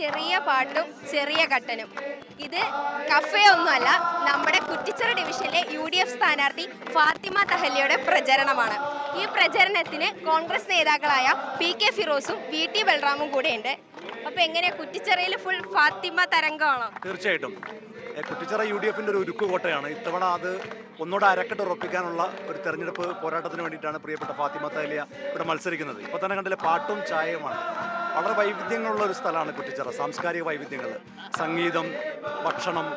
ചെറിയ പാട്ടും ചെറിയ കട്ടനും. ഇത് കഫേ ഒന്നുമല്ല, നമ്മുടെ കുറ്റിച്ചിറ ഡിവിഷനിലെ UDF സ്ഥാനാർത്ഥി ഫാത്തിമ തഹല്യയുടെ പ്രചരണമാണ്. ഈ പ്രചരണത്തിന് കോൺഗ്രസ് നേതാക്കളായ PK ഫിറോസും VT ബൽറാമും കൂടെയുണ്ട്. അപ്പോൾ എങ്ങനെ, കുറ്റിച്ചിറയിൽ ഫുൾ ഫാത്തിമ തരംഗമാണോ? തീർച്ചയായിട്ടും കുറ്റിച്ചിറ UDFന്റെ ഒരു ഉരുക്കുകോട്ടയാണ്. ഇത്തവണ അത് ഒന്നുകൂടെ അരക്കെട്ട് ഉറപ്പിക്കാനുള്ള ഒരു തെരഞ്ഞെടുപ്പ് പോരാട്ടത്തിന് വേണ്ടിയിട്ടാണ് പ്രിയപ്പെട്ട ഫാത്തിമ തഹല്യ ഇവിടെ മത്സരിക്കുന്നത്. ഇപ്പോൾ തന്നെ കണ്ടില്ലേ, പാട്ടും ചായയുമാണ്. വളരെ വൈവിധ്യങ്ങളുള്ള ഒരു സ്ഥലമാണ് കുറ്റിച്ചിറ. സാംസ്കാരിക വൈവിധ്യങ്ങൾ, സംഗീതം, ഭക്ഷണം,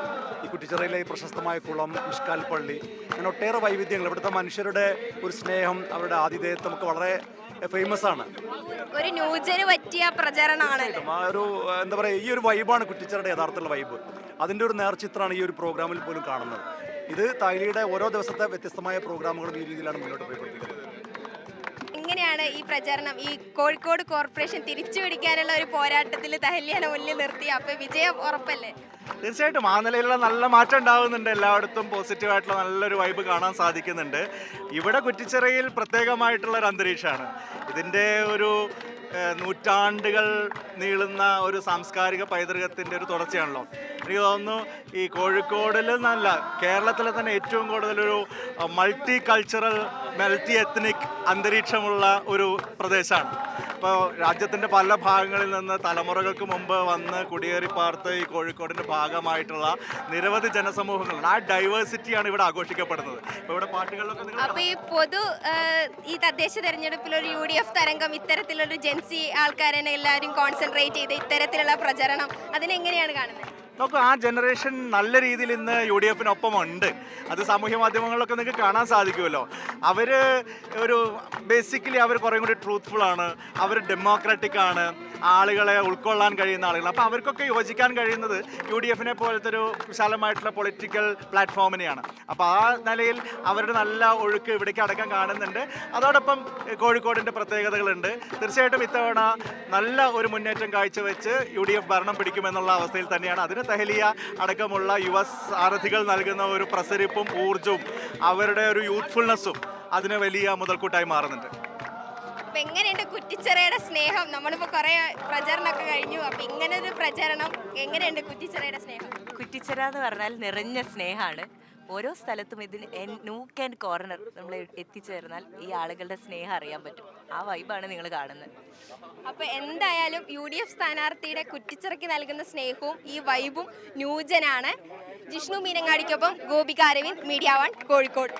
ഈ കുറ്റിച്ചിറയിലെ പ്രശസ്തമായ കുളം, ഇഷ്കാൽ പള്ളി, അങ്ങനെ ഒട്ടേറെ വൈവിധ്യങ്ങൾ. ഇവിടുത്തെ മനുഷ്യരുടെ ഒരു സ്നേഹം, അവരുടെ ആതിഥേയത്വം ഒക്കെ വളരെ ഫേമസ് ആണ്. ഒരു ന്യൂജന് പറ്റിയ പ്രചരണമാണ്. ആ ഒരു എന്താ പറയുക, ഈ ഒരു വൈബാണ് കുറ്റിച്ചിറയുടെ യഥാർത്ഥമുള്ള വൈബ്. അതിൻ്റെ ഒരു നേർചിത്രമാണ് ഈ ഒരു പ്രോഗ്രാമിൽ പോലും കാണുന്നത്. ഇത് തഹല്യയുടെ ഓരോ ദിവസത്തെ വ്യത്യസ്തമായ പ്രോഗ്രാമുകളും ഈ രീതിയിലാണ് മുന്നോട്ട് പോയിക്കൊണ്ടിരിക്കുന്നത്. എങ്ങനെയാണ് ഈ പ്രചരണം, ഈ കോഴിക്കോട് കോർപ്പറേഷൻ തിരിച്ചു പിടിക്കാനുള്ള ഒരു പോരാട്ടത്തിൽ തഹല്യനെ മുന്നിൽ നിർത്തി, അപ്പോൾ വിജയം ഉറപ്പല്ലേ? തീർച്ചയായിട്ടും ആ നിലയിലുള്ള നല്ല മാറ്റം ഉണ്ടാകുന്നുണ്ട്. എല്ലായിടത്തും പോസിറ്റീവായിട്ടുള്ള നല്ലൊരു വൈബ് കാണാൻ സാധിക്കുന്നുണ്ട്. ഇവിടെ കുറ്റിച്ചിറയിൽ പ്രത്യേകമായിട്ടുള്ള ഒരു അന്തരീക്ഷമാണ്. ഇതിൻ്റെ ഒരു നൂറ്റാണ്ടുകൾ നീളുന്ന ഒരു സാംസ്കാരിക പൈതൃകത്തിൻ്റെ ഒരു തുടർച്ചയാണല്ലോ. എനിക്ക് തോന്നുന്നു ഈ കോഴിക്കോടിൽ നല്ല കേരളത്തിലെ തന്നെ ഏറ്റവും കൂടുതലൊരു മൾട്ടി കൾച്ചറൽ മൾട്ടി എത്നിക് അന്തരീക്ഷമുള്ള ഒരു പ്രദേശമാണ്. ഇപ്പോൾ രാജ്യത്തിൻ്റെ പല ഭാഗങ്ങളിൽ നിന്ന് തലമുറകൾക്ക് മുമ്പ് വന്ന് കുടിയേറി പാർത്ത് ഈ കോഴിക്കോടിൻ്റെ ഭാഗമായിട്ടുള്ള നിരവധി ജനസമൂഹങ്ങളുണ്ട്. ആ ഡൈവേഴ്സിറ്റിയാണ് ഇവിടെ ആഘോഷിക്കപ്പെടുന്നത്. ഇപ്പോൾ ഇവിടെ പാട്ടുകളിലൊക്കെ അപ്പോൾ ഈ തദ്ദേശ തെരഞ്ഞെടുപ്പിൽ ഒരു UDF തരംഗം, ഇത്തരത്തിലൊരു ജെൻസി ആൾക്കാരെ എല്ലാവരും കോൺസെൻട്രേറ്റ് ചെയ്ത് ഇത്തരത്തിലുള്ള പ്രചരണം, അതിനെങ്ങനെയാണ് കാണുന്നത്? നോക്കൂ, ആ ജനറേഷൻ നല്ല രീതിയിൽ ഇന്ന് UDFനൊപ്പം ഉണ്ട്. അത് സാമൂഹ്യ മാധ്യമങ്ങളിലൊക്കെ നിങ്ങൾക്ക് കാണാൻ സാധിക്കുമല്ലോ. അവർ ഒരു ബേസിക്കലി അവർ കുറേ കൂടി ട്രൂത്ത്ഫുൾ ആണ്, അവർ ഡെമോക്രാറ്റിക് ആണ്, ആളുകളെ ഉൾക്കൊള്ളാൻ കഴിയുന്ന ആളുകൾ. അപ്പോൾ അവർക്കൊക്കെ യോജിക്കാൻ കഴിയുന്നത് UDFനെ പോലത്തെ ഒരു വിശാലമായിട്ടുള്ള പൊളിറ്റിക്കൽ പ്ലാറ്റ്ഫോമിനെയാണ്. അപ്പോൾ ആ നിലയിൽ അവരുടെ നല്ല ഒഴുക്ക് ഇവിടേക്ക് അടക്കം കാണുന്നുണ്ട്. അതോടൊപ്പം കോഴിക്കോടിൻ്റെ പ്രത്യേകതകളുണ്ട്. തീർച്ചയായിട്ടും ഇത്തവണ നല്ല ഒരു മുന്നേറ്റം കാഴ്ചവെച്ച് UDF ഭരണം പിടിക്കുമെന്നുള്ള അവസ്ഥയിൽ തന്നെയാണ്. അതിന് തഹല്യ അടക്കമുള്ള യുവ സാരഥികൾ നൽകുന്ന ഒരു പ്രസരിപ്പും ഊർജവും അവരുടെ ഒരു യൂത്ത്ഫുൾനെസ്സും അതിന് വലിയ മുതൽക്കൂട്ടായി മാറുന്നുണ്ട്. അപ്പം എങ്ങനെയുണ്ട് കുറ്റിച്ചിറയുടെ സ്നേഹം? നമ്മളിപ്പോൾ കുറേ പ്രചരണമൊക്കെ കഴിഞ്ഞു. അപ്പം ഇങ്ങനെ ഒരു പ്രചരണം എങ്ങനെയുണ്ട് കുറ്റിച്ചിറയുടെ സ്നേഹം? കുറ്റിച്ചിറ എന്ന് പറഞ്ഞാൽ നിറഞ്ഞ സ്നേഹമാണ്. ഓരോ സ്ഥലത്തും ഇതിന് നൂക്ക് ആൻഡ് കോർണർ നമ്മൾ എത്തിച്ചേർന്നാൽ ഈ ആളുകളുടെ സ്നേഹം അറിയാൻ പറ്റും. ആ വൈബാണ് നിങ്ങൾ കാണുന്നത്. അപ്പോൾ എന്തായാലും UDF സ്ഥാനാർത്ഥിയുടെ കുറ്റിച്ചിറയ്ക്ക് നൽകുന്ന സ്നേഹവും ഈ വൈബും ന്യൂജനാണ്. ജിഷ്ണു മീനങ്ങാടിക്കൊപ്പം ഗോപിക അരവിന്ദ്, മീഡിയ 1 കോഴിക്കോട്.